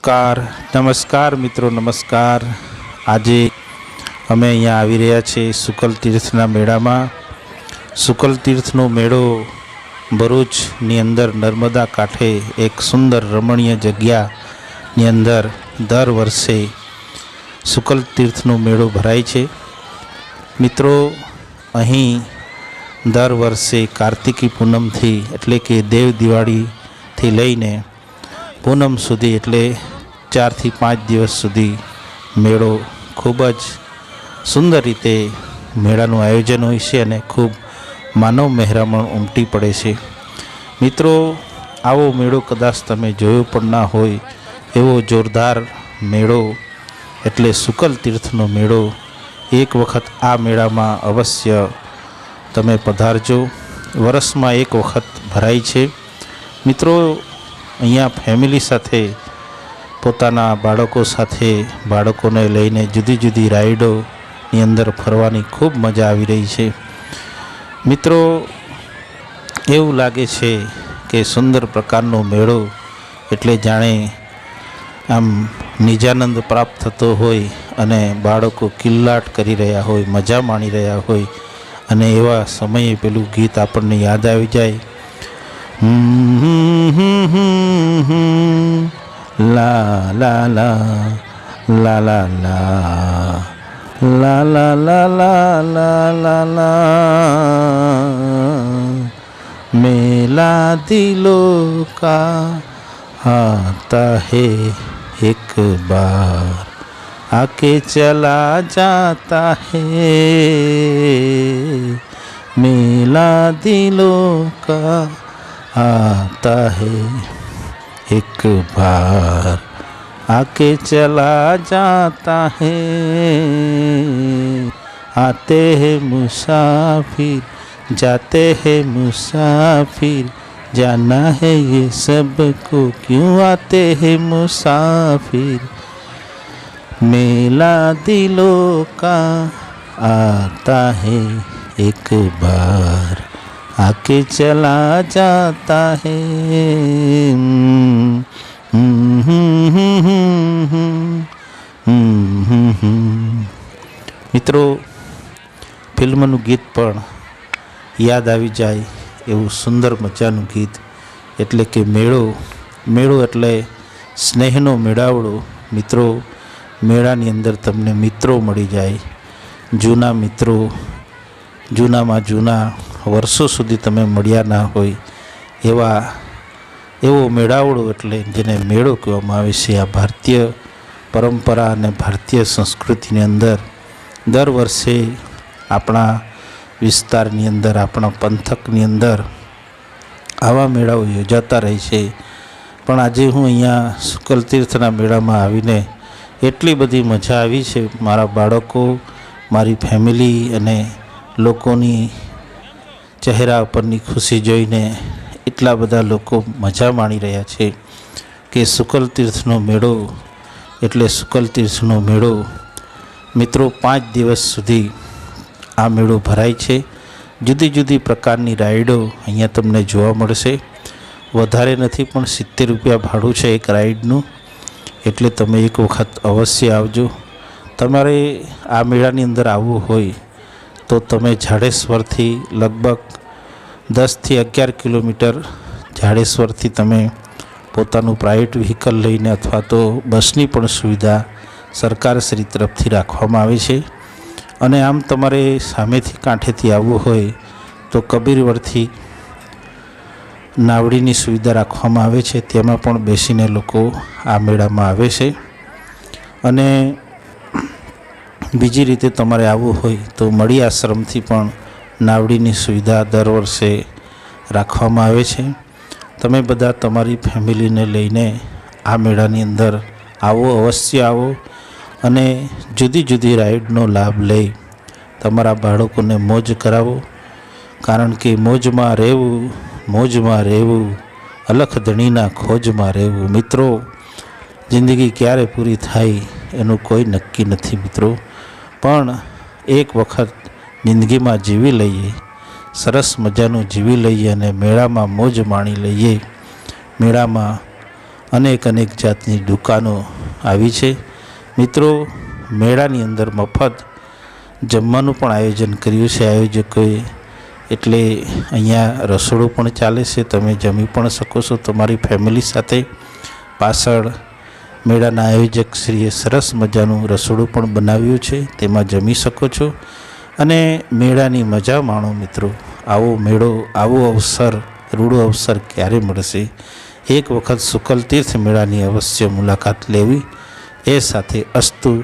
નમસ્કાર મિત્રો, નમસ્કાર। આજે અમે અહીંયા આવી રહ્યા છીએ શુકલ તીર્થના મેળામાં। શુકલ તીર્થનો મેળો ભરૂચની અંદર નર્મદા કાંઠે એક સુંદર રમણીય જગ્યાની અંદર દર વર્ષે શુકલ તીર્થનો મેળો ભરાય છે। મિત્રો, અહીં દર વર્ષે કાર્તિકી પૂનમથી એટલે કે દેવ દિવાળીથી લઈને પૂનમ સુધી એટલે 4 થી 5 દિવસ સુધી મેળો ખૂબ જ સુંદર રીતે મેળાનું આયોજન હોય છે અને ખૂબ માનવ મહેરામણ ઉમટી પડે છે। મિત્રો, આવો મેળો કદાચ તમે જોયો પણ ના હોય એવો જોરદાર મેળો એટલે શુકલ તીર્થનો મેળો। એક વખત આ મેળામાં અવશ્ય તમે પધારજો। વર્ષમાં એક વખત ભરાય છે। મિત્રો, અહીંયા ફેમિલી સાથે પોતાના બાળકો સાથે બાળકોને લઈને જુદી જુદી રાઈડોની અંદર ફરવાની ખૂબ મજા આવી રહી છે। મિત્રો, એવું લાગે છે કે સુંદર પ્રકારનો મેળો એટલે જાણે આમ નિજાનંદ પ્રાપ્ત થતો હોય અને બાળકો કિલ્લાટ કરી રહ્યા હોય, મજા માણી રહ્યા હોય અને એવા સમયે પેલું ગીત આપણને યાદ આવી જાય, લા લા લા લા લા લા લા લા લા લા લા લા मेला दिलों का आता है एक बार आके चला जाता है। मेला दिलों का आता है एक बार आके चला जाता है। आते हैं मुसाफिर जाते हैं मुसाफिर जाना है ये सबको क्यों आते हैं मुसाफिर। मेला दिलों का आता है एक बार आके चला जाता है। મિત્રો, ફિલ્મનું ગીત પણ યાદ આવી જાય એવું સુંદર મજાનું ગીત એટલે કે મેળો એટલે સ્નેહનો મેળાવડો। મિત્રો, મેળાની અંદર તમને મિત્રો મળી જાય, જૂના મિત્રો, જૂનામાં જૂના વર્ષો સુધી તમે મળ્યા ના હોય એવો મેળાવડો એટલે જેને મેળો કહેવામાં આવે છે। આ ભારતીય પરંપરા અને ભારતીય સંસ્કૃતિની અંદર દર વર્ષે આપણા વિસ્તારની અંદર, આપણા પંથકની અંદર આવા મેળાઓ યોજાતા રહે છે। પણ આજે હું અહીંયા શુકલ તીર્થના મેળામાં આવીને એટલી બધી મજા આવી છે, મારા બાળકો, મારી ફેમિલી અને લોકોની ચહેરા ઉપરની ખુશી જોઈને એટલા બધા લોકો મજા માણી રહ્યા છે કે શુકલ તીર્થનો મેળો એટલે શુકલ તીર્થનો મેળો મિત્રો 5 દિવસ સુધી આ મેળો ભરાય છે। જુદી જુદી પ્રકારની રાઈડો અહીંયા તમને જોવા મળશે। વધારે નથી પણ 70 રૂપિયા ભાડું છે એક રાઈડનું, એટલે તમે એક વખત અવશ્ય આવજો। તમારે આ મેળાની અંદર આવવું હોય તો તમે જાડેશ્વરથી લગભગ 10 થી 11 કિલોમીટર જાડેશ્વરથી તમે પોતાનું પ્રાઇવેટ વ્હીકલ લઈને અથવા તો બસની પણ સુવિધા સરકારશ્રી તરફથી રાખવામાં આવે છે। અને આમ તમારે સામેથી કાંઠેથી આવવું હોય તો કબીરવડથી નાવડીની સુવિધા રાખવામાં આવે છે, તેમાં પણ બેસીને લોકો આ મેળામાં આવે છે। અને બીજી રીતે તમારે આવવું હોય તો મળી આશ્રમથી પણ નાવડીની સુવિધા દર વર્ષે રાખવામાં આવે છે। તમે બધા તમારી ફેમિલીને લઈને આ મેળાની અંદર આવો, અવશ્ય આવો અને જુદી જુદી રાઈડનો લાભ લઈ તમારા બાળકોને મોજ કરાવો। કારણ કે મોજમાં રહેવું અલખ ધણીના ખોજમાં રહેવું। મિત્રો, જિંદગી ક્યારે પૂરી થાય એનું કોઈ નક્કી નથી મિત્રો, પણ એક વખત જિંદગીમાં જીવી લઈએ, સરસ મજાનું જીવી લઈએ અને મેળામાં મોજ માણી લઈએ। મેળામાં અનેક જાતની દુકાનો આવી છે. મિત્રો, મેળાની અંદર મફત જમવાનું પણ આયોજન કર્યું છે આયોજકોએ, એટલે અહીંયા રસોડું પણ ચાલે છે, તમે જમી પણ શકો છો તમારી ફેમિલી સાથે. પાછળ મેળાના આયોજક શ્રીએ સરસ મજાનું રસોડું પણ બનાવ્યું છે, તેમાં જમી શકો છો અને મેળાની મજા માણો. મિત્રો, આવો મેળો, આવો અવસર, રૂડો અવસર ક્યારે મળશે? એક વખત શુકલ તીર્થ મેળાની અવશ્ય મુલાકાત લેવી. એ સાથે અસ્તુ.